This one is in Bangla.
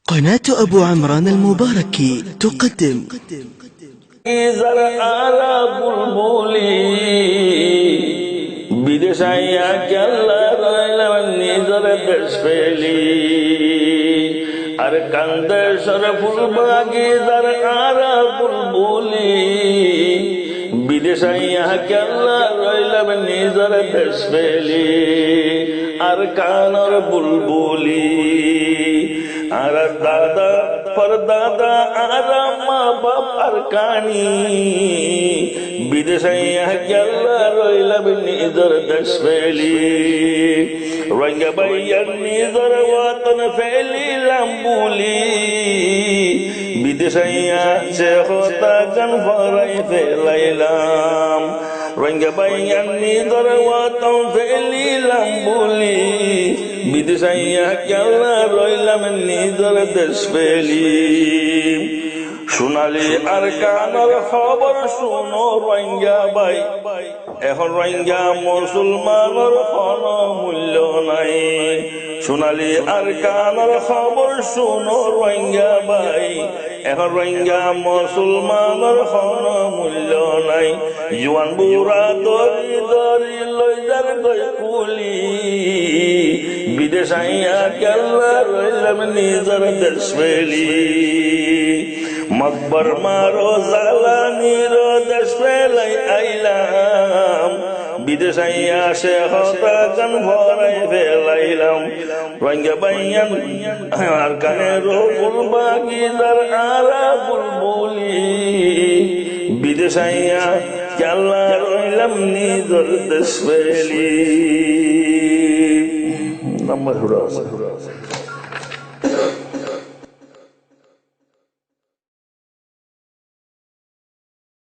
قناة أبو عمران المباركي تقدم বিদেশাইয়া কেল্লা রইলাম নিজর দেশ ফেলি আর কানর বুলবুলি আর দাদা পরদাদা আর মা বাবার কানি বিদেশাইয়া কেল্লা রইলাম নিজর দেশ ফেলি রঙ্গা বাইয়ার নিজর ওয়াতন ফেলিলাম বুলি বিদেশাইয়া চেহতা গান ভরাই ফেলাইলাম রঙ্গা বাইয়ার নিজর ওয়াতন ফেলিলাম বুলি বিদেশাইয়া কেল্লা রইলাম নিজর দেশ ফেলি সোনালি আর কানর খবর শুনো রোহিঙ্গা ভাই এখন রোহিঙ্গা মুসলমানের কোনো মূল্য নাই সোনালি আর কানর খবর শুনো রোহিঙ্গা ভাই এখন রোহিঙ্গা মুসলমানের কোনো মূল্য নাই জোয়ান বুড়া দরি দরি লই যার গই কুলি বিদেশাইয়া কেল্লা রইলাম নিজর দেশ ফেলি মকবর মারো জালানির দেশ ফেলাই আইলাম বিদেশাইয়া শেহতা গান ভরাই ফেলাইলাম রঙ্গা বাইয়ান আর কানে রোল বাগিদার আরা বুলবুলি বিদেশাইয়া কেল্লা রইলাম নিজর দেশ ফেলি নম্বর